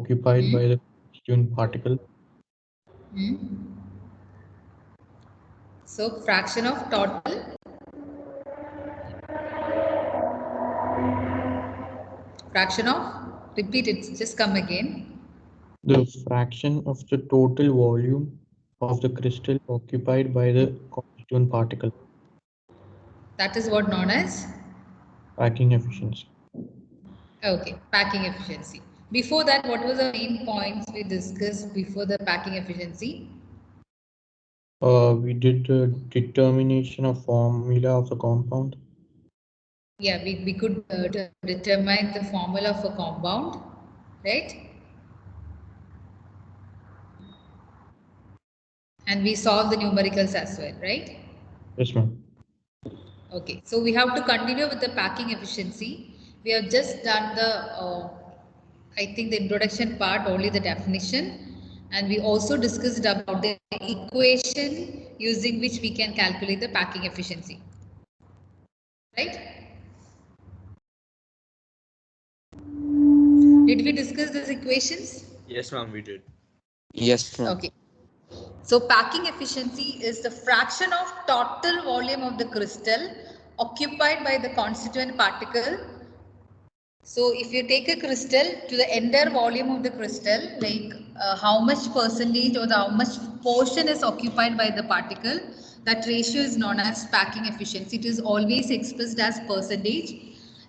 occupied by the constituent particle. So fraction of total. Fraction of, repeat it, just come again. The fraction of the total volume of the crystal occupied by the constituent particle. That is what known as? Packing efficiency. Okay, packing efficiency. Before that, what was the main points we discussed before the packing efficiency? We did the determination of formula of the compound. Yeah, we could determine the formula for compound, right? And we solve the numericals as well, right? Yes, ma'am. Okay, so we have to continue with the packing efficiency. We have just done the, I think the introduction part, only the definition. And we also discussed about the equation using which we can calculate the packing efficiency. Right? Did we discuss these equations? Yes, ma'am, we did. Yes, ma'am. Okay. So packing efficiency is the fraction of total volume of the crystal occupied by the constituent particle. So if you take a crystal to the entire volume of the crystal, like how much percentage or how much portion is occupied by the particle, that ratio is known as packing efficiency. It is always expressed as percentage.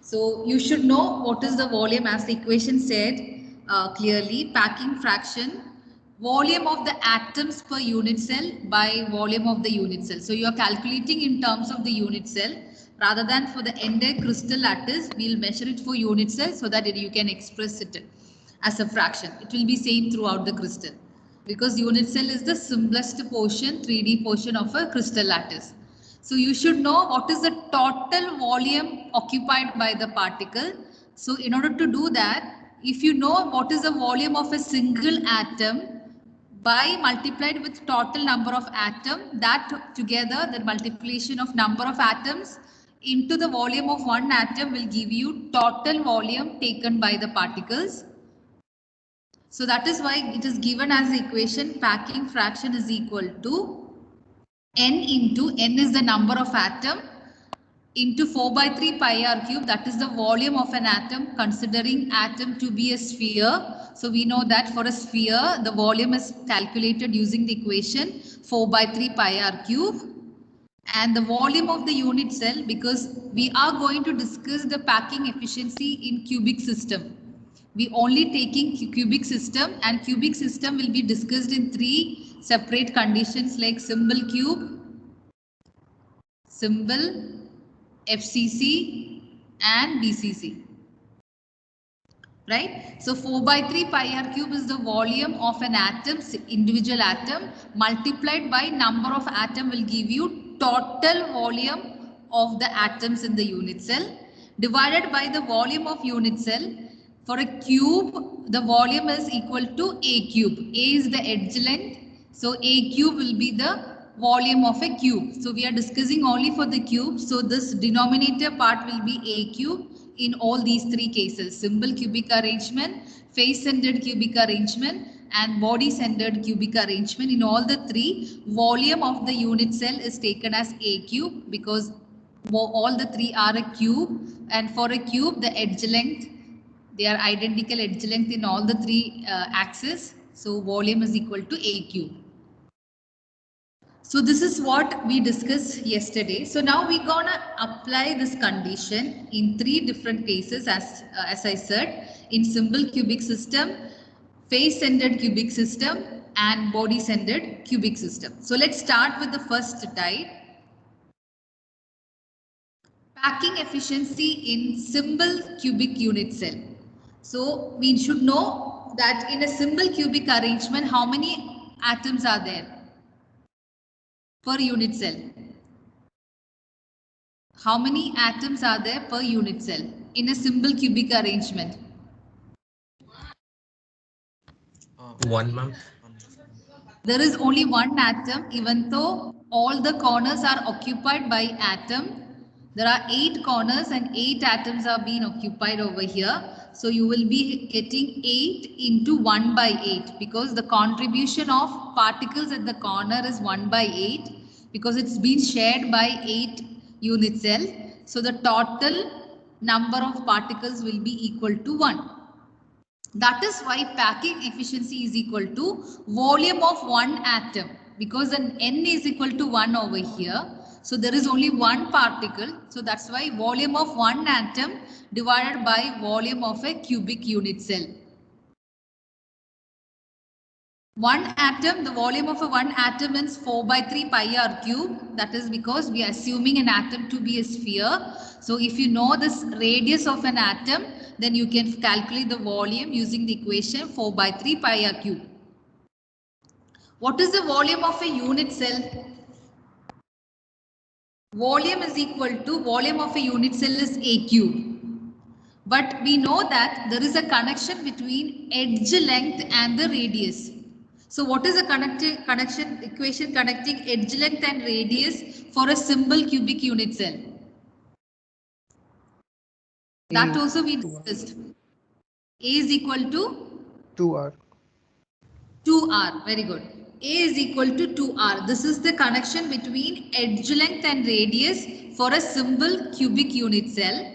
So you should know what is the volume, as the equation said clearly, packing fraction, volume of the atoms per unit cell by volume of the unit cell. So you are calculating in terms of the unit cell. Rather than for the entire crystal lattice, we'll measure it for unit cell so that you can express it as a fraction. It will be same throughout the crystal because unit cell is the simplest portion, 3D portion of a crystal lattice. So you should know what is the total volume occupied by the particle. So in order to do that, if you know what is the volume of a single atom, by multiplied with total number of atom, that together the multiplication of number of atoms into the volume of one atom will give you total volume taken by the particles. So that is why it is given as the equation packing fraction is equal to n into, n is the number of atom, into 4/3 pi r cube, that is the volume of an atom, considering atom to be a sphere. So we know that for a sphere, the volume is calculated using the equation 4/3 pi r cube. And the volume of the unit cell, because we are going to discuss the packing efficiency in cubic system. We only taking cubic system, and cubic system will be discussed in 3 separate conditions like symbol cube, symbol, FCC and BCC. Right? So 4/3 pi r cube is the volume of an atom, individual atom, multiplied by number of atom will give you total volume of the atoms in the unit cell, divided by the volume of unit cell. For a cube, the volume is equal to A cube. A is the edge length. So A cube will be the volume of a cube. So we are discussing only for the cube. So this denominator part will be A cube in all these 3 cases: symbol cubic arrangement, face centered cubic arrangement and body centered cubic arrangement. In all the 3, volume of the unit cell is taken as A cube because all the 3 are a cube, and for a cube the edge length, they are identical edge length in all the 3 axes. So volume is equal to A cube. So this is what we discussed yesterday. So now we're gonna apply this condition in 3 different cases, as I said, in symbol cubic system, face centered cubic system and body centered cubic system. So let's start with the first type. Packing efficiency in symbol cubic unit cell. So we should know that in a symbol cubic arrangement, how many atoms are there per unit cell? How many atoms are there per unit cell in a symbol cubic arrangement? 1, ma'am. There is only 1 atom, even though all the corners are occupied by atom. There are 8 corners and 8 atoms are being occupied over here. So you will be getting 8 into 1 by 8 because the contribution of particles at the corner is 1 by 8 because it's been shared by 8 unit cell. So the total number of particles will be equal to 1. That is why packing efficiency is equal to volume of one atom because an N is equal to 1 over here. So there is only one particle. So that's why volume of one atom divided by volume of a cubic unit cell. One atom, the volume of a one atom is 4 by 3 pi r cube. That is because we are assuming an atom to be a sphere. So if you know this radius of an atom, then you can calculate the volume using the equation 4 by 3 pi r cube. What is the volume of a unit cell? Volume is equal to volume of a unit cell is A cube. But we know that there is a connection between edge length and the radius. So what is the connection equation connecting edge length and radius for a simple cubic unit cell? That also we discussed. A is equal to 2R. 2R. Very good. A is equal to 2R. This is the connection between edge length and radius for a simple cubic unit cell.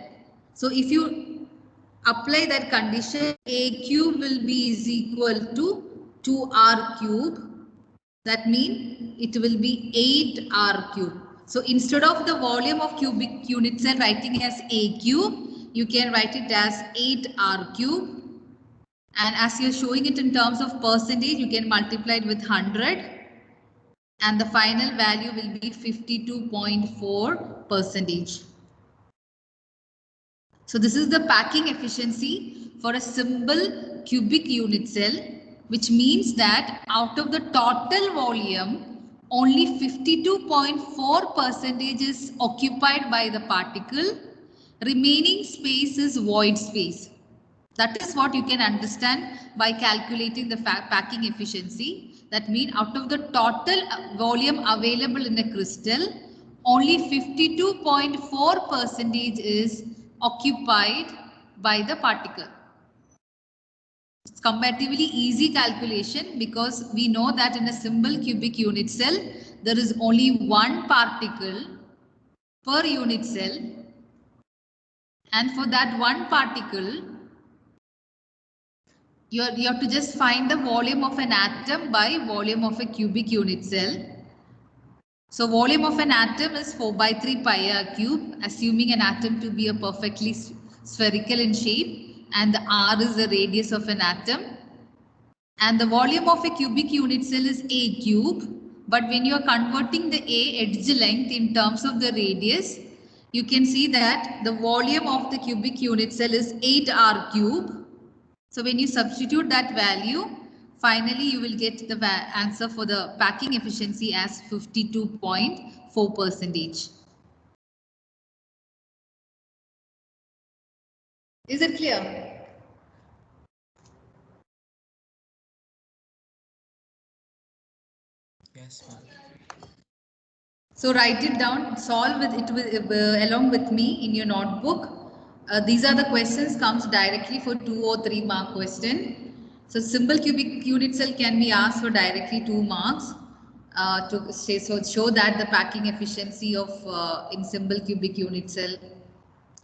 So if you apply that condition, A cube will be is equal to 2R cube. That means it will be 8R cube. So instead of the volume of cubic unit cell writing as A cube, you can write it as 8R cube. And as you're showing it in terms of percentage, you can multiply it with 100. And the final value will be 52.4%. So this is the packing efficiency for a simple cubic unit cell, which means that out of the total volume, only 52.4% is occupied by the particle. Remaining space is void space. That is what you can understand by calculating the packing efficiency. That means out of the total volume available in a crystal, only 52.4% is occupied by the particle. It's comparatively easy calculation because we know that in a simple cubic unit cell, there is only one particle per unit cell. And for that one particle, you have to just find the volume of an atom by volume of a cubic unit cell. So volume of an atom is 4 by 3 pi r cube, assuming an atom to be a perfectly spherical in shape, and the r is the radius of an atom. And the volume of a cubic unit cell is A cube. But when you are converting the A edge length in terms of the radius, you can see that the volume of the cubic unit cell is 8R cube. So when you substitute that value, finally you will get the answer for the packing efficiency as 52.4%. Is it clear? Yes, ma'am. So write it down, solve it along with me in your notebook. These are the questions comes directly for 2 or 3 mark question. So simple cubic unit cell can be asked for directly 2 marks. To say, so show that the packing efficiency of in simple cubic unit cell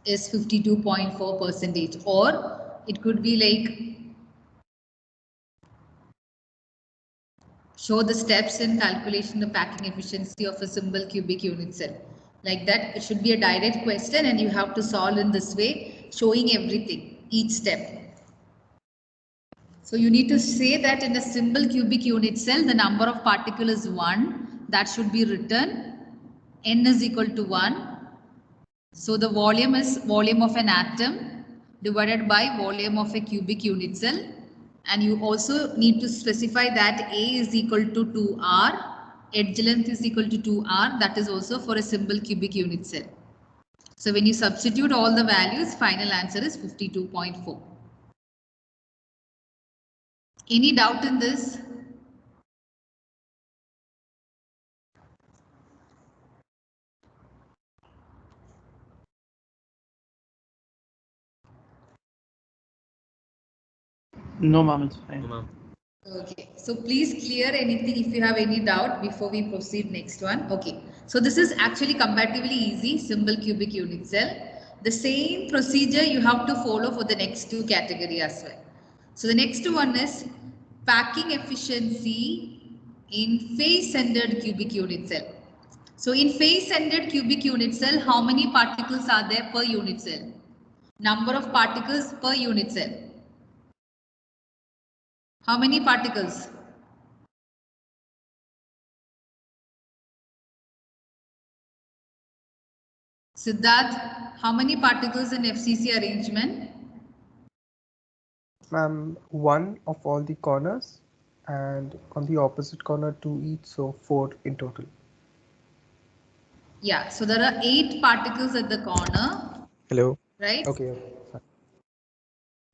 is 52.4%, or it could be like show the steps in calculation the packing efficiency of a simple cubic unit cell. Like that, it should be a direct question and you have to solve in this way, showing everything, each step. So you need to say that in a simple cubic unit cell, the number of particles is 1. That should be written. N is equal to 1. So the volume is volume of an atom divided by volume of a cubic unit cell. And you also need to specify that A is equal to 2R, edge length is equal to 2R. That is also for a simple cubic unit cell. So when you substitute all the values, final answer is 52.4. Any doubt in this? No, ma'am, it's No, fine. ma'am. Okay, so please clear anything if you have any doubt before we proceed next one. Okay, so this is actually comparatively easy, simple cubic unit cell. The same procedure you have to follow for the next two category as well. So the next one is packing efficiency in face-centered cubic unit cell. So in face-centered cubic unit cell, how many particles are there per unit cell? Number of particles per unit cell. How many particles? Siddharth, how many particles in FCC arrangement? Ma'am, one of all the corners and on the opposite corner two each, so 4 in total. Yeah, so there are 8 particles at the corner, Hello. right? Okay.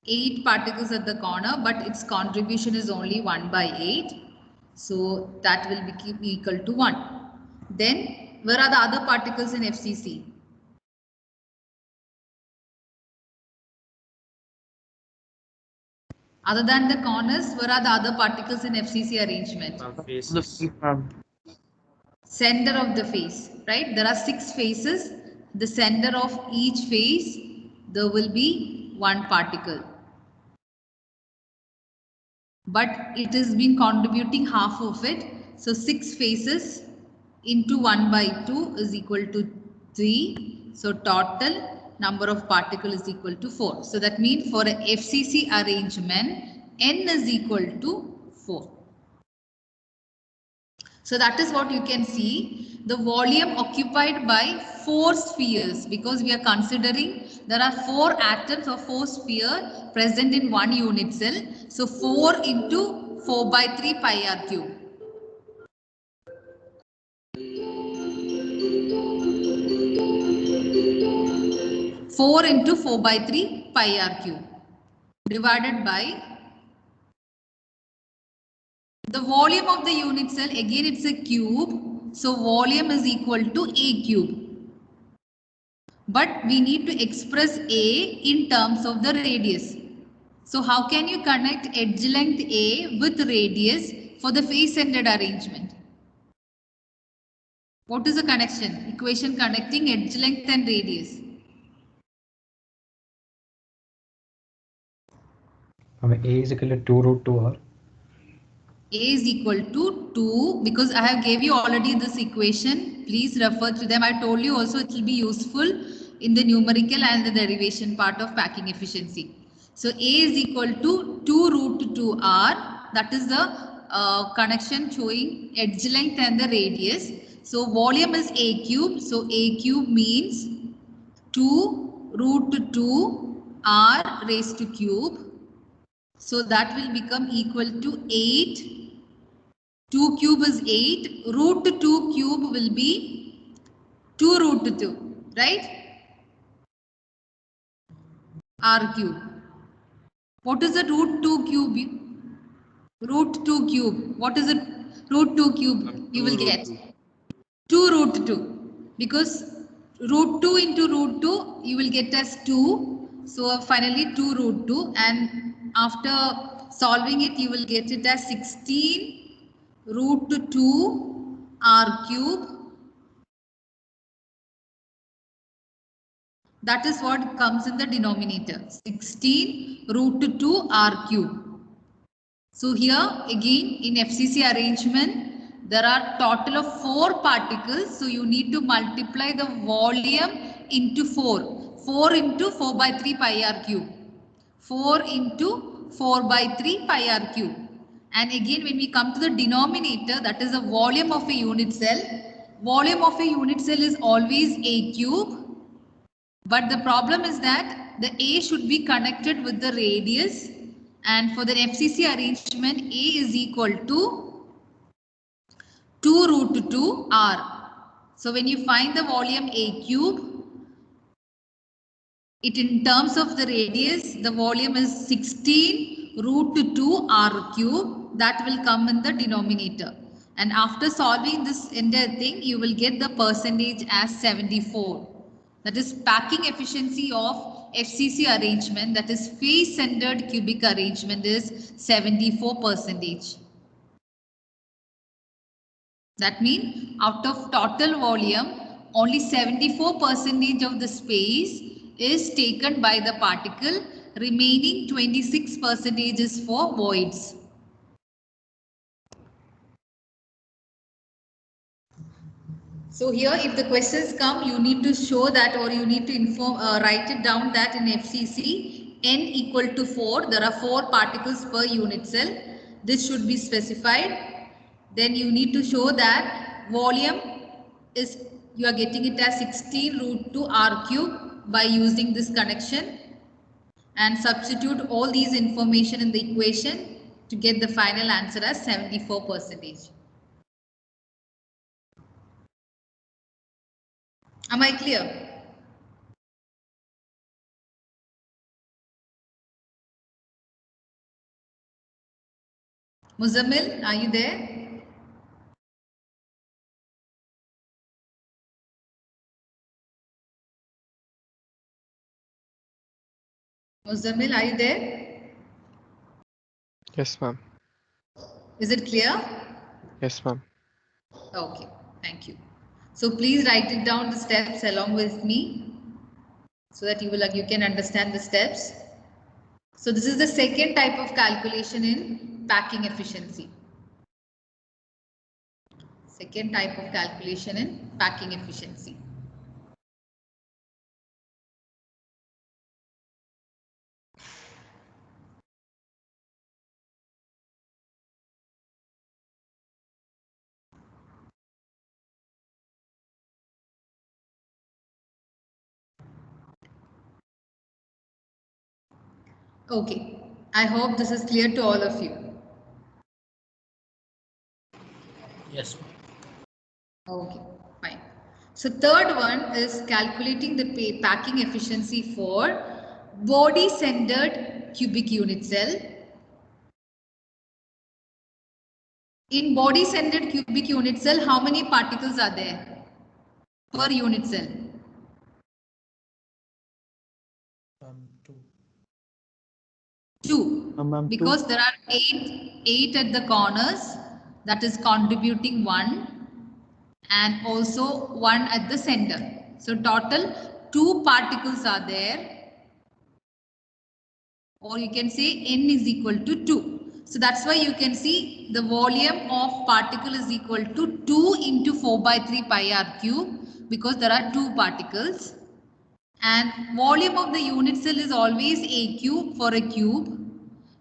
8 particles at the corner, but its contribution is only 1 by 8. So that will be equal to 1. Then, where are the other particles in FCC? Other than the corners, where are the other particles in FCC arrangement? Ma'am, The faces. face, ma'am. Center of the face, right? There are 6 faces. The center of each face, there will be 1 particle. But it has been contributing half of it. So 6 faces into 1 by 2 is equal to 3. So total number of particle is equal to 4. So that means for a FCC arrangement, n is equal to 4. So that is what you can see, the volume occupied by 4 spheres, because we are considering there are 4 atoms or 4 spheres present in one unit cell. So 4 into 4 by 3 pi r cube. Four into 4 by 3 pi r cube divided by the volume of the unit cell. Again, it's a cube. So volume is equal to a cube. But we need to express A in terms of the radius. So how can you connect edge length A with radius for the face-centered arrangement? What is the connection? Equation connecting edge length and radius. A is equal to 2 root 2r. A is equal to 2, because I have gave you already this equation. Please refer to them. I told you also it will be useful in the numerical and the derivation part of packing efficiency. So A is equal to 2 root 2r. That is the connection showing edge length and the radius. So volume is A cube. So A cube means 2 root 2 r raised to cube. So that will become equal to 8. 2 cube is 8. Root 2 cube will be 2 root 2, right? R cube. What is the root 2 cube? Root 2 cube. What is it? Root 2 cube you will get. 2 root 2. Because root 2 into root 2 you will get as 2. So finally 2 root 2, and after solving it you will get it as 16 root 2 r cube. That is what comes in the denominator, 16 root 2 r cube. So here again in FCC arrangement there are total of 4 particles. So you need to multiply the volume into 4. 4 into 4 by 3 pi r cube. 4 into 4 by 3 pi r cube. And again when we come to the denominator, that is the volume of a unit cell. Volume of a unit cell is always a cube. But the problem is that the A should be connected with the radius, and for the FCC arrangement A is equal to 2 root 2 r. So when you find the volume A cube, it in terms of the radius, the volume is 16 root 2 r cube. That will come in the denominator. And after solving this entire thing, you will get the percentage as 74. That is packing efficiency of FCC arrangement, that is face-centered cubic arrangement, is 74%. That means out of total volume, only 74% of the space is taken by the particle, remaining 26% is for voids. So here, if the questions come, you need to show that, or you need to inform, write it down that in FCC, n equal to 4, there are 4 particles per unit cell. This should be specified. Then you need to show that volume is, you are getting it as 16 root 2 r cube by using this connection, and substitute all these information in the equation to get the final answer as 74%. Am I clear? Muzammil, are you there? Muzammil, are you there? Yes, ma'am. Is it clear? Yes, ma'am. Okay, thank you. So please write it down, the steps along with me, so that you can understand the steps. So this is the second type of calculation in packing efficiency. Second type of calculation in packing efficiency. Okay, I hope this is clear to all of you. Yes. Okay, fine. So third one is calculating the packing efficiency for body-centered cubic unit cell. In body-centered cubic unit cell, how many particles are there per unit cell? 2. 2. Ma'am, Because there are 8 at the corners, that is contributing 1, and also 1 at the center. So total 2 particles are there, or you can say n is equal to 2. So that's why you can see the volume of particle is equal to 2 into 4 by 3 pi r cube, because there are 2 particles. And volume of the unit cell is always a cube for a cube,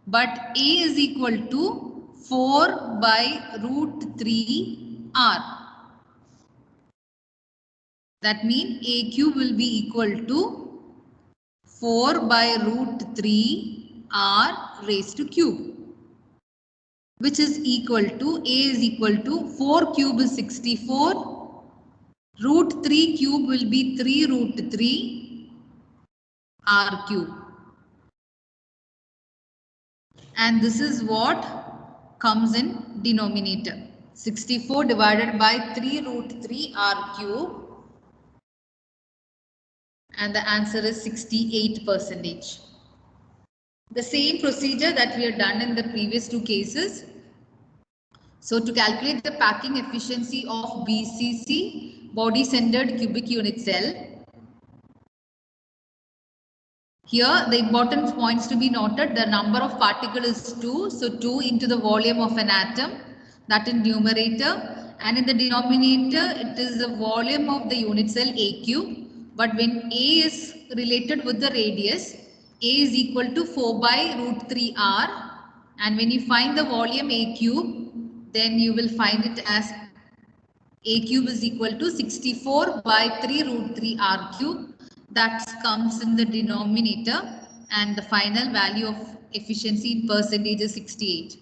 but A is equal to 4 by root 3 r. That means A cube will be equal to 4 by root 3 r raised to cube, which is equal to, A is equal to 4 cube is 64, root 3 cube will be 3 root 3 r cube. And this is what comes in denominator. 64 divided by 3 root 3 r cube. And the answer is 68%. The same procedure that we have done in the previous 2 cases. So to calculate the packing efficiency of BCC, body-centered cubic unit cell, here the important points to be noted, the number of particles is 2. So 2 into the volume of an atom, that in numerator, and in the denominator it is the volume of the unit cell A cube. But when A is related with the radius, A is equal to 4 by root 3 r, and when you find the volume A cube, then you will find it as A cube is equal to 64 by 3 root 3 r cube. That comes in the denominator, and the final value of efficiency in percentage is 68.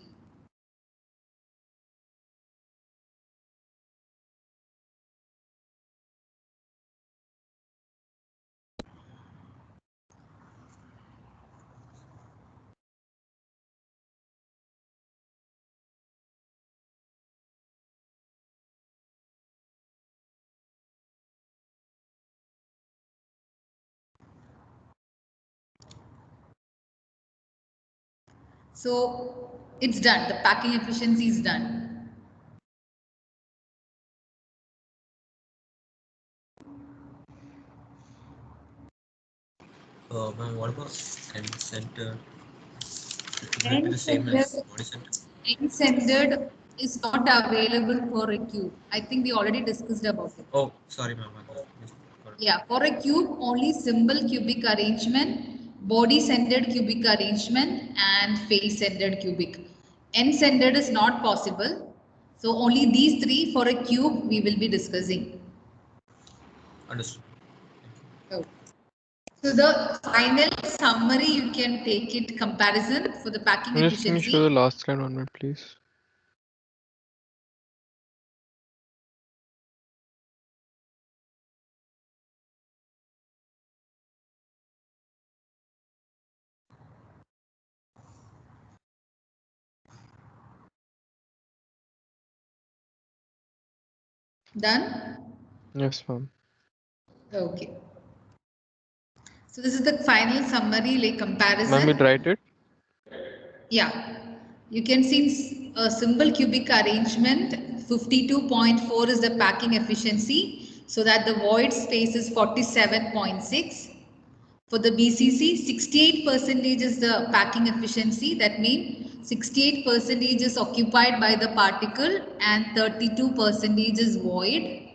So it's done. The packing efficiency is done. Ma'am, what about end center? It will be the End same as body center. centered is not available for a cube. I think we already discussed about it. Oh, sorry, ma'am. Yeah, for a cube, only simple cubic arrangement, body-centered cubic arrangement, and face-centered cubic. End-centered is not possible. So only these three for a cube we will be discussing. Understood. Okay. So the final summary, you can take it comparison for the packing Can you efficiency. show the last slide 1 minute, please? Done? Yes, ma'am. Okay. So this is the final summary, like comparison. Ma'am, you write it? Yeah, you can see a simple cubic arrangement, 52.4 is the packing efficiency, so that the void space is 47.6. For the BCC, 68% is the packing efficiency, that means 68% is occupied by the particle and 32% is void.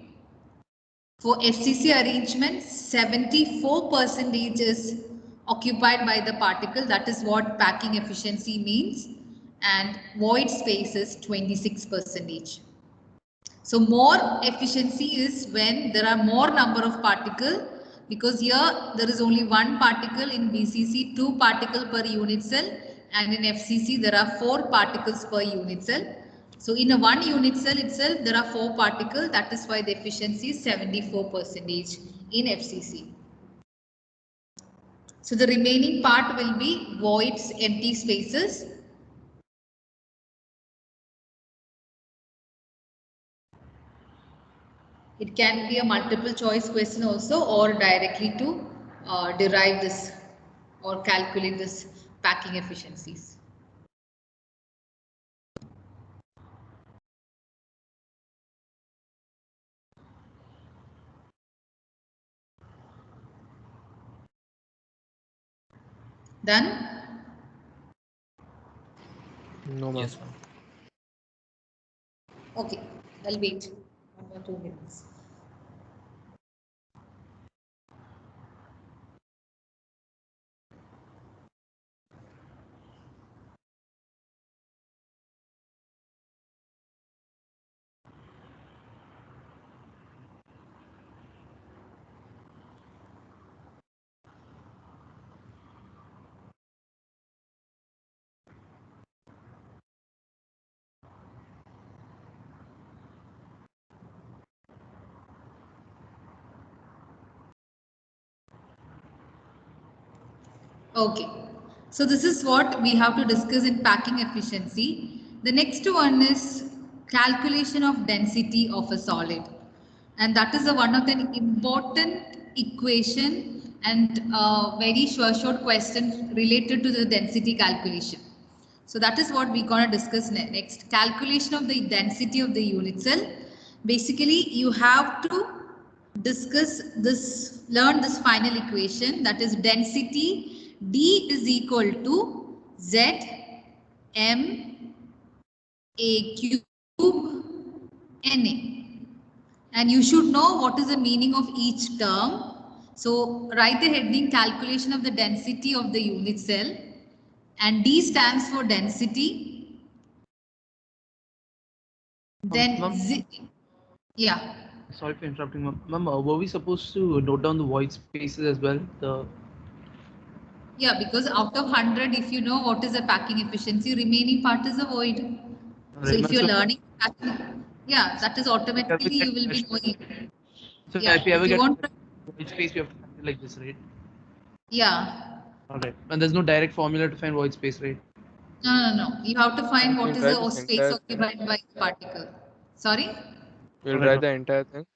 For FCC arrangement, 74% is occupied by the particle. That is what packing efficiency means. And void space is 26%. So more efficiency is when there are more number of particle, because here there is only one particle. In BCC, 2 particle per unit cell, and in FCC there are 4 particles per unit cell. So in a 1 unit cell itself there are 4 particles. That is why the efficiency is 74% in FCC. So the remaining part will be voids, empty spaces. It can be a multiple choice question also, or directly to derive this or calculate this packing efficiencies. Done? No, ma'am. Yes, ma'am. Okay, I'll wait 1 or 2 minutes. Okay, so this is what we have to discuss in packing efficiency. The next one is calculation of density of a solid, and that is one of the important equation and very short question related to the density calculation. So that is what we're going to discuss next. Calculation of the density of the unit cell. Basically, you have to discuss this, learn this final equation, that is density D is equal to Z M A cube Na. And you should know what is the meaning of each term. So write the heading calculation of the density of the unit cell, and D stands for density. Then Z, yeah. Sorry for interrupting, ma'am. Were we supposed to note down the void spaces as well? Yeah, because out of 100, if you know what is the packing efficiency, remaining part is a void. So if you're learning packing, yeah, that is automatically you will be knowing it. So Yeah, if you ever if you get want to, void space, you have to find it like this, right? yeah. All right. And there's no direct formula to find void space, right? No. You have to find what We'll is try the this space entire occupied by the particle. Sorry? We'll Alright, write the entire thing.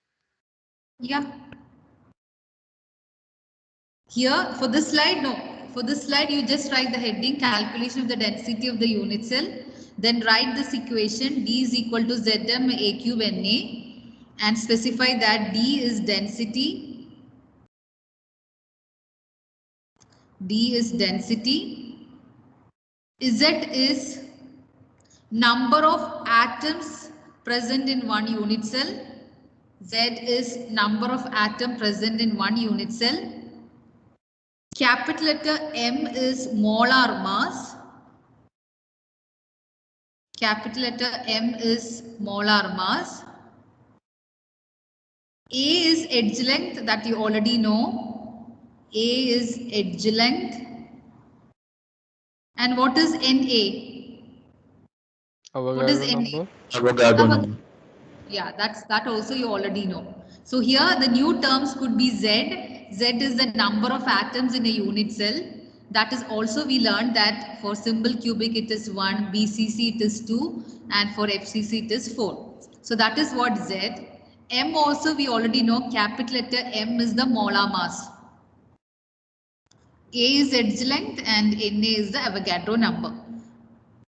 Yeah. Here for this slide, no. For this slide, you just write the heading calculation of the density of the unit cell. Then write this equation D is equal to Zm A cube Na and specify that D is density. D is density. Z is number of atoms present in one unit cell. Z is number of atom present in one unit cell. Capital letter M is molar mass. Capital letter M is molar mass. A is edge length, that you already know. A is edge length. And what is Na? What is Avogadro Na? number. Avogadro number. Yeah, that also you already know. So here the new terms could be Z. Z is the number of atoms in a unit cell. That is also we learned that for simple cubic it is 1, BCC it is 2, and for FCC it is 4. So that is what Z. M also we already know, capital letter M is the molar mass. A is edge length and Na is the Avogadro number.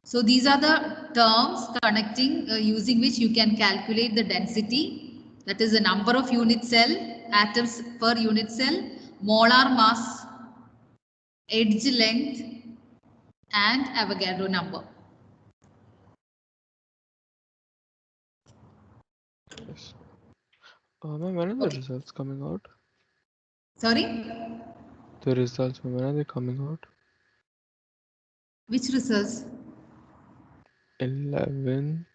So these are the terms connecting using which you can calculate the density, that is the number of unit cell, atoms per unit cell, molar mass, edge length and Avogadro number. Yes. Ma'am, when are the results coming out? Sorry, The results, when are they coming out? which results? 11th.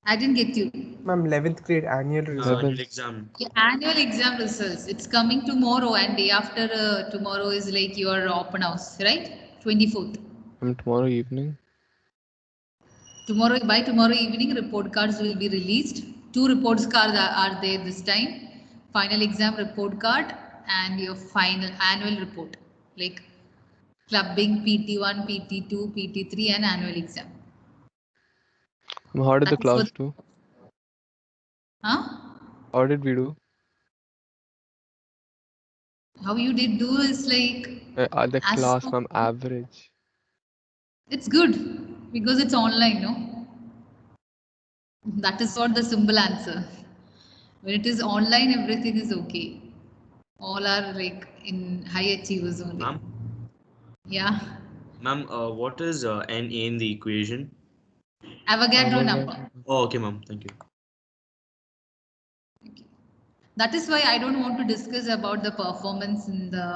I didn't get you. Ma'am, 11th grade annual result. Annual exam. Your annual exam results. It's coming tomorrow and day after tomorrow is like your open house, right? 24th. Tomorrow evening. By tomorrow evening, report cards will be released. 2 report cards are there this time. Final exam report card and your final annual report, like clubbing, PT1, PT2, PT3 and annual exam. How did the That is class for- do? Huh? How did we do? How you did do is like The as class, per- ma'am, average. It's good because it's online, no? That is what the simple answer. When it is online, everything is okay. All are like in high achievers only. Ma'am, Yeah. ma'am, what is Na in the equation? Avogadro number. Oh, okay, ma'am. Thank you. Okay. That is why I don't want to discuss about the performance in the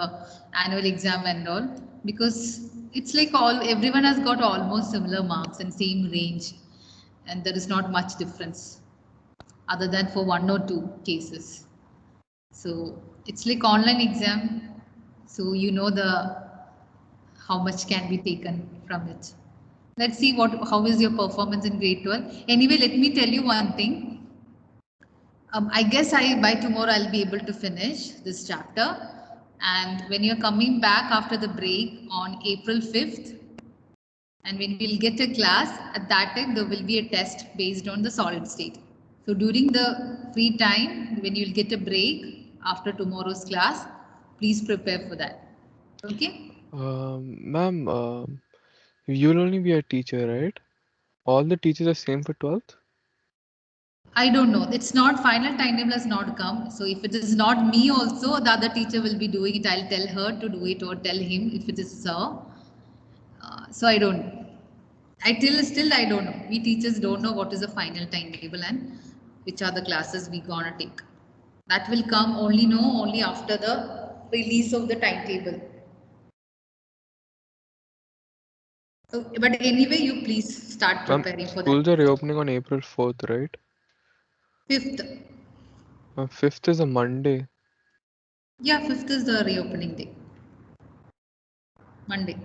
annual exam and all, because it's like everyone has got almost similar marks and same range, and there is not much difference other than for 1 or 2 cases. So it's like online exam, so you know how much can be taken from it. Let's see how is your performance in grade 12. Anyway, let me tell you one thing. I guess by tomorrow I'll be able to finish this chapter. And when you're coming back after the break on April 5th, and when we'll get a class, at that time there will be a test based on the solid state. So during the free time, when you'll get a break after tomorrow's class, please prepare for that. Okay? Ma'am, you'll only be a teacher, right? All the teachers are same for 12th? I don't know. It's not final timetable has not come. So if it is not me also, the other teacher will be doing it. I'll tell her to do it or tell him if it is so. So I don't know. Still I don't know. We teachers don't know what is the final timetable and which are the classes we gonna take. That will come only after the release of the timetable. But anyway, you please start preparing for Schools that. are reopening on April 4th, right? 5th. 5th is a Monday. Yeah, 5th is the reopening day. Monday.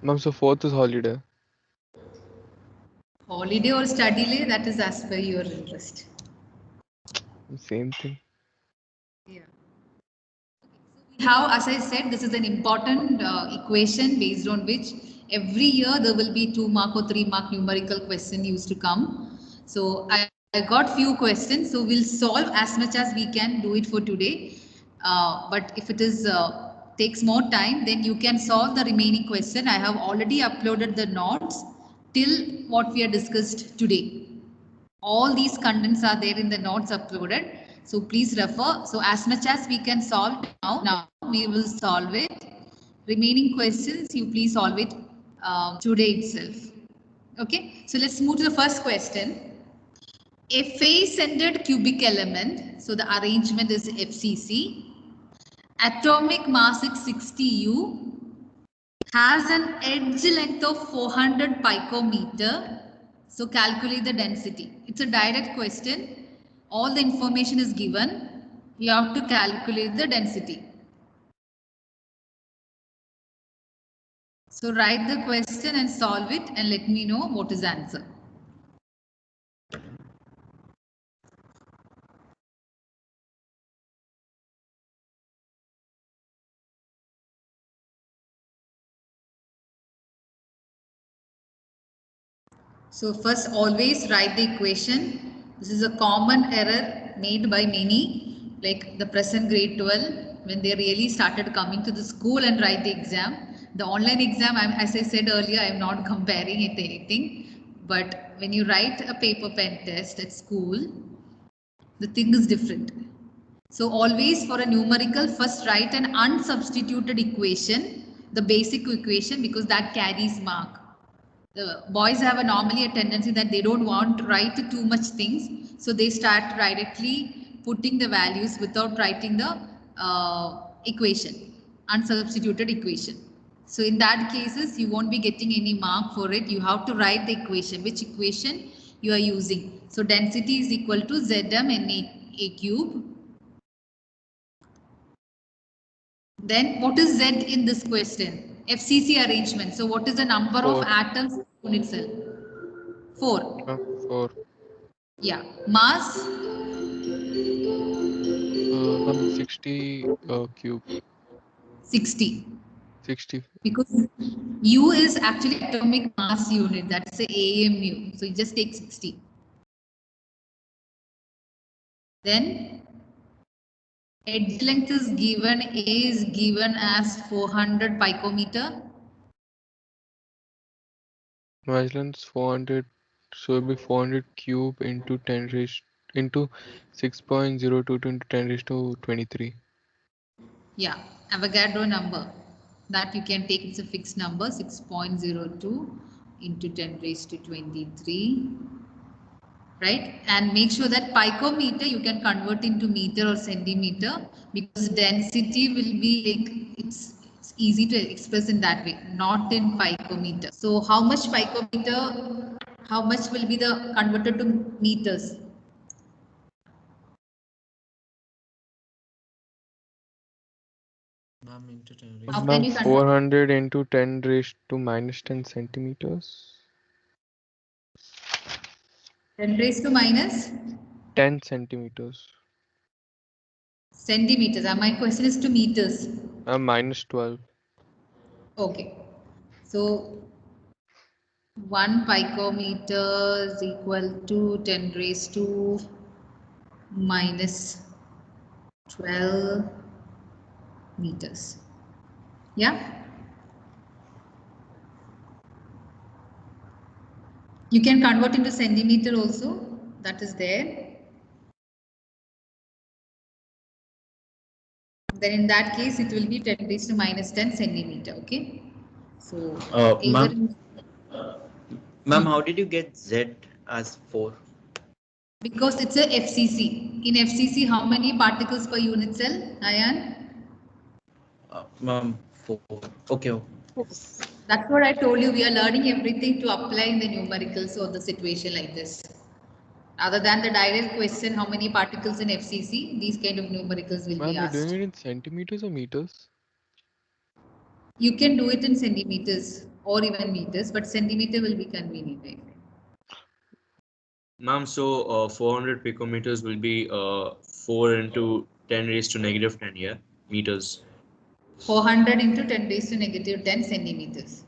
Ma'am, so 4th is holiday. Holiday or study day, that is as per your interest. Same thing. Yeah. We have, as I said, this is an important equation based on which every year there will be 2 mark or 3 mark numerical question used to come. So I got few questions, so we'll solve as much as we can do it for today. But if it is takes more time, then you can solve the remaining question. I have already uploaded the notes till what we have discussed today. All these contents are there in the notes uploaded. So please refer. So as much as we can solve now we will solve it. Remaining questions, you please solve it today itself. Okay, so let's move to the first question. A face-centered cubic element, so the arrangement is FCC, atomic mass is 60 U, has an edge length of 400 picometer. So calculate the density. It's a direct question. All the information is given. You have to calculate the density. So write the question and solve it and let me know what is the answer. So first always write the equation. This is a common error made by many, like the present grade 12, when they really started coming to the school and write the exam. The online exam, as I said earlier, I am not comparing it to anything. But when you write a paper pen test at school, the thing is different. So always for a numerical, first write an unsubstituted equation, the basic equation, because that carries mark. The boys have normally a tendency that they don't want to write too much things, so they start directly putting the values without writing the equation, unsubstituted equation. So in that cases, you won't be getting any mark for it. You have to write the equation, which equation you are using. So density is equal to Zm Na cube. Then what is Z in this question? FCC arrangement. So what is the number of atoms in unit cell? 4. 4. Yeah. Mass? 60 cube. 60. 60. Because U is actually atomic mass unit. That's the AMU. So you just take 60. Then edge length is given, A is given as 400 picometer. Wedge length 400, so it'll be 400 cube into 10 raised into 6.022 into 10 raised to 23. Yeah, Avogadro number that you can take, it's a fixed number, 6.02 into 10 raised to 23, right? And make sure that picometer you can convert into meter or centimeter, because density will be like, it's easy to express in that way, not in picometer. So how much picometer, how much will be the converted to meters? Ma'am, into 10 How raised can Ma'am, you convert? 400 into 10 raised to minus 10 centimeters. 10 raised to minus 10 centimeters. centimeters. My question is to meters. Minus 12. Okay. So 1 picometer is equal to 10 raised to minus 12 meters. Yeah. You can convert into centimeter also. That is there. Then in that case, it will be 10 raised to minus 10 centimeter. Okay. So either Ma'am, how did you get Z as 4? because it's a FCC. In FCC, how many particles per unit cell, Ayan? Ma'am, 4. Okay. That's what I told you. We are learning everything to apply in the numericals or the situation like this. Other than the direct question, how many particles in FCC, these kind of numericals will Ma'am, be you're doing asked. it in centimeters or meters? You can do it in centimeters or even meters, but centimeter will be convenient. Right? Ma'am, so 400 picometers will be 4 into 10 raised to negative 10, yeah, meters. 400 into 10 raised to negative 10 centimeters.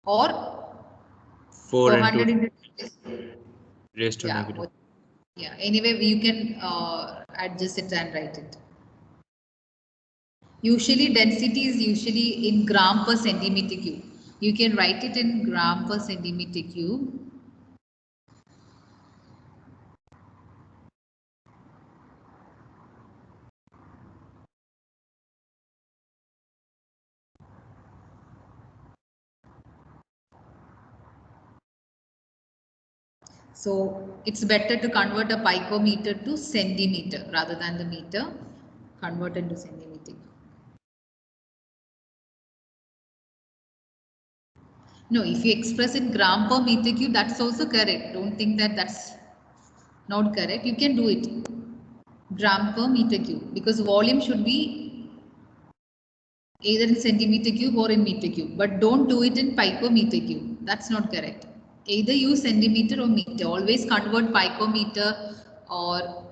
Or 400 into 10 raised to yeah, negative. Yeah, anyway, you can adjust it and write it. Usually density is usually in gram per centimeter cube. You can write it in gram per centimeter cube. So it's better to convert a picometer to centimeter rather than the meter. Convert into centimeter. No, if you express in gram per meter cube, that's also correct. Don't think that that's not correct. You can do it. Gram per meter cube, because volume should be either in centimeter cube or in meter cube, but don't do it in picometer cube. That's not correct. Either use centimeter or meter. Always convert picometer or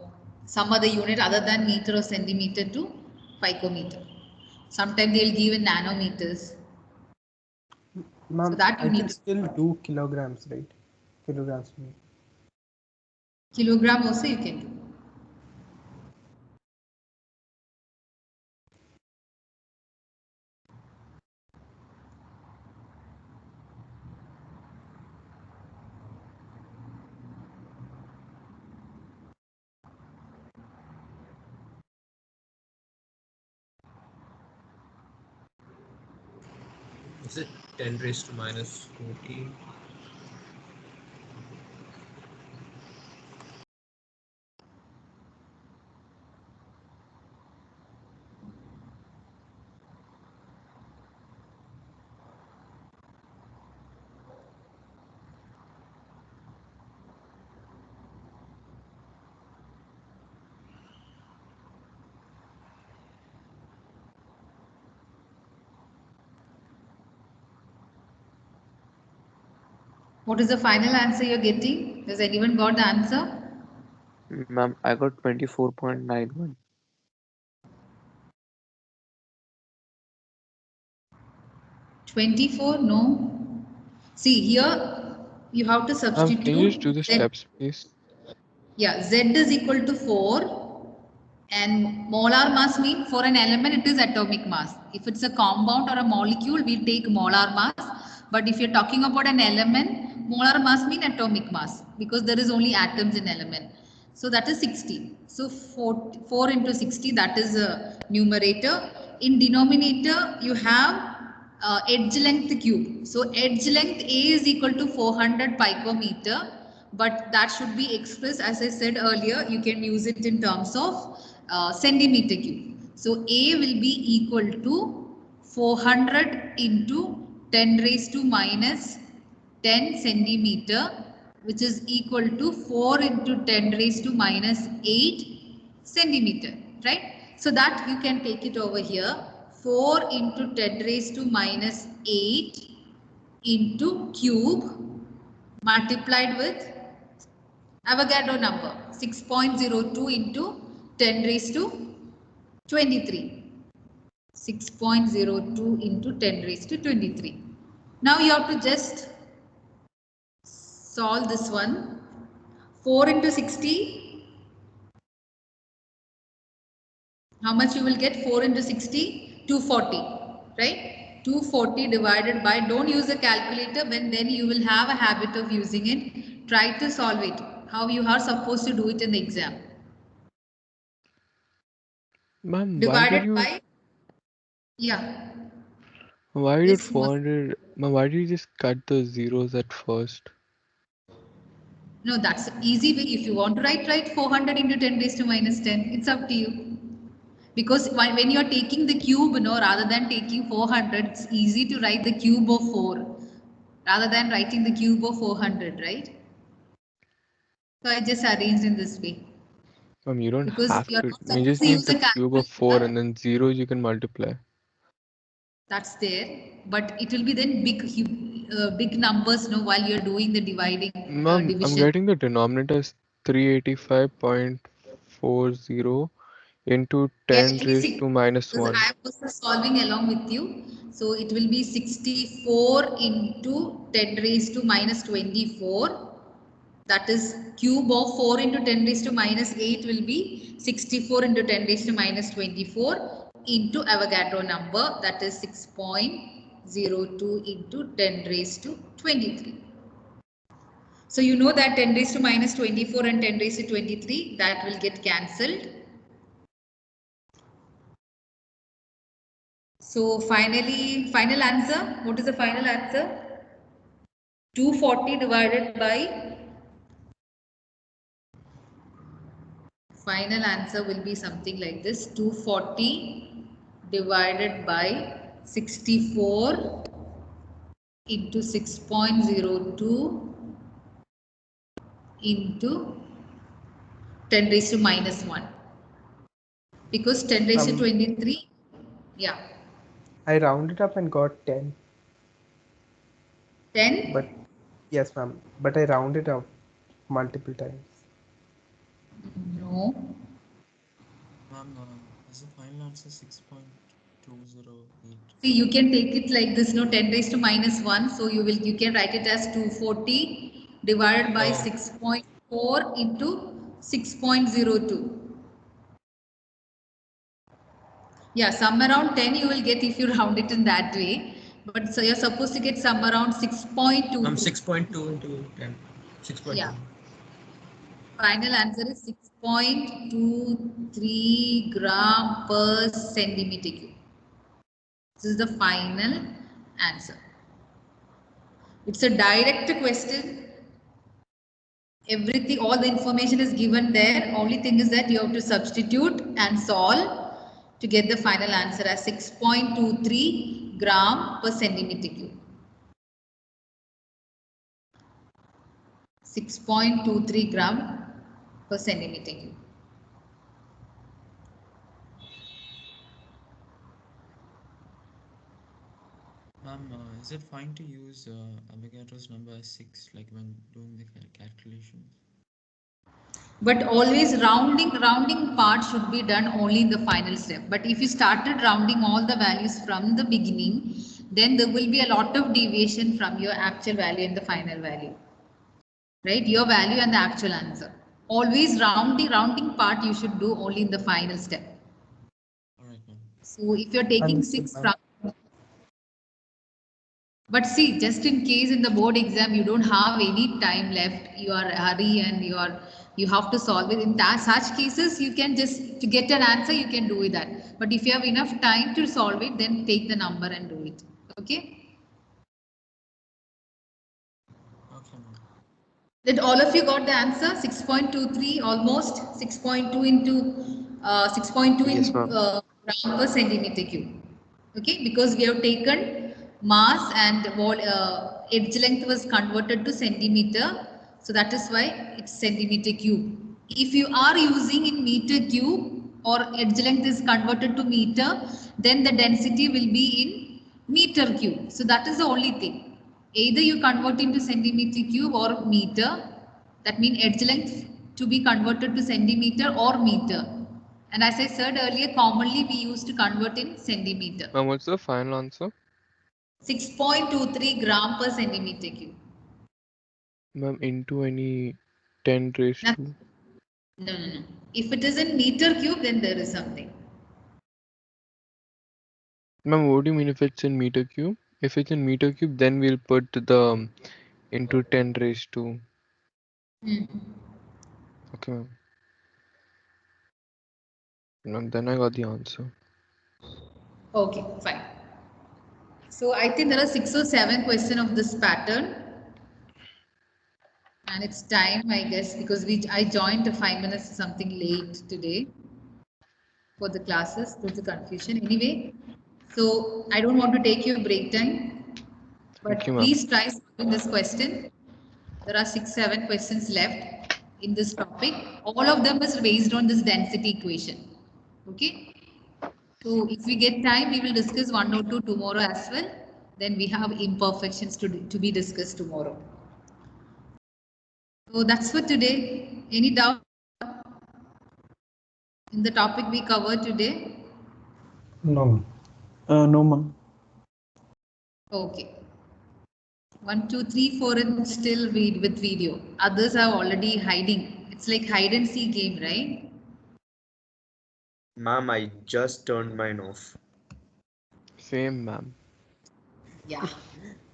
some other unit other than meter or centimeter to picometer. Sometimes they'll give in nanometers. Ma'am, So that you I need can to. still do kilograms, right? Kilograms. Kilogram also you can do. Is it 10 raised to minus 14? What is the final answer you're getting? Has anyone got the answer? Ma'am, I got 24.91. 24? No. See here, you have to substitute. Can you just do the Z. steps, please? Yeah, Z is equal to 4 and molar mass mean for an element it is atomic mass. If it's a compound or a molecule, we take molar mass. But if you're talking about an element, molar mass mean atomic mass because there is only atoms in element. So that is 60. So 4 into 60, that is a numerator. In denominator, you have edge length cube. So edge length A is equal to 400 picometer, but that should be expressed, as I said earlier, you can use it in terms of centimeter cube. So A will be equal to 400 into 10 raised to minus 10 centimeter, which is equal to 4 into 10 raised to minus 8 centimeter, right? So that you can take it over here. 4 into 10 raised to minus 8 into cube multiplied with Avogadro number 6.02 into 10 raised to 23. 6.02 into 10 raised to 23. Now you have to just solve this one. 4 into 60. How much you will get? 4 into 60? 240. Right? 240 divided by, don't use a calculator, when then you will have a habit of using it. Try to solve it. How you are supposed to do it in the exam. Ma'am, Divided by, yeah. why did Yes, 400? Ma'am, why did you just cut the zeros at first? No, that's easy way. If you want to write 400 into 10 raised to minus 10. It's up to you. Because when you're taking the cube, rather than taking 400, it's easy to write the cube of 4 rather than writing the cube of 400, right? So I just arranged in this way. You don't Because have you're to. not You supposed just to need use the a cube of 4 calculator. and then zeros you can multiply. That's there, but it will be then big numbers, while you're doing the dividing Ma'am, I'm division. getting the denominator as 385.40 into 10 Yeah, raised to minus because 1. I am also solving along with you. So it will be 64 into 10 raised to minus 24. That is cube of 4 into 10 raised to minus 8 will be 64 into 10 raised to minus 24. into Avogadro number, that is 6.02 into 10 raised to 23. So you know that 10 raised to minus 24 and 10 raised to 23, that will get cancelled. So finally, final answer, what is the final answer? 240 divided by, final answer will be something like this, 240 divided by 64 into 6.02 into 10 raised to minus 1. Because 10 raised to 23, yeah. I rounded up and got 10. 10? But yes, ma'am. But I rounded up multiple times. No. Ma'am, is the final answer 6.208? See, you can take it like this, no, 10 raised to minus 1. So you can write it as 240 divided by 6.4 into 6.02. Yeah, some around 10 you will get if you round it in that way. But so you're supposed to get some around 6.2. 6.2 into 10. 6.2. Yeah. Final answer is 6.23 gram per centimeter cube. This is the final answer. It's a direct question. Everything, all the information is given there. Only thing is that you have to substitute and solve to get the final answer as 6.23 gram per centimeter cube. 6.23 gram per centimeter cube. Ma'am, is it fine to use Avogadro's number as 6, like when doing the calculations? But always rounding part should be done only in the final step. But if you started rounding all the values from the beginning, then there will be a lot of deviation from your actual value and the final value. Right? Your value and the actual answer. Always rounding part you should do only in the final step. All right, ma'am. So if you're taking Understood, 6 ma'am. from, but see, just in case in the board exam you don't have any time left, you are hurry and you have to solve it. In that such cases, you can just to get an answer, you can do that. But if you have enough time to solve it, then take the number and do it. Okay. Okay, ma'am. Did all of you got the answer? 6.23 almost 6.2 into 6.2 Yes, in ma'am. gram per centimeter cube. Okay, because we have taken mass and edge length was converted to centimeter, so that is why it's centimeter cube. If you are using in meter cube or edge length is converted to meter, then the density will be in meter cube. So that is the only thing. Either you convert into centimeter cube or meter. That means edge length to be converted to centimeter or meter. And as I said earlier, commonly we used to convert in centimeter. Ma'am, what's the final answer? 6.23 gram per centimeter cube. Ma'am, into any 10 raised No. to. No. If it is in meter cube, then there is something. Ma'am, what do you mean if it's in meter cube? If it's in meter cube, then we'll put the into 10 raised to. Okay, ma'am. Ma'am, then I got the answer. Okay, fine. So I think there are 6 or 7 questions of this pattern. And it's time, I guess, because I joined 5 minutes something late today for the classes. There's a confusion. Anyway, so I don't want to take your break time, but Thank you, ma'am. please try solving this question. There are 6, 7 questions left in this topic. All of them is based on this density equation. Okay. So if we get time, we will discuss 1 or 2 tomorrow as well. Then we have imperfections to be discussed tomorrow. So that's for today. Any doubt in the topic we covered today? No. No, ma'am. Okay. 1, 2, 3, 4 and still read with video. Others are already hiding. It's like hide and seek game, right? Ma'am, I just turned mine off. Same, ma'am. Yeah.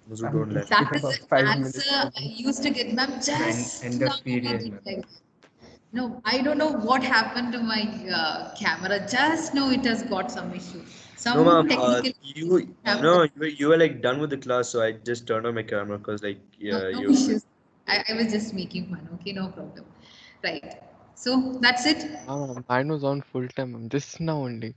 Those who don't let. That Give is about an 5 minutes. answer I used to get, ma'am. Just End now of period, it ma'am. like, no, I don't know what happened to my camera. Just now it has got some issue. Some No, ma'am. technical You happened. no, you were like done with the class, so I just turned on my camera because like No, yeah, no you. issues. I was just making fun. Okay, no problem. Right. So that's it. Mine was on full time, ma'am. Just now only.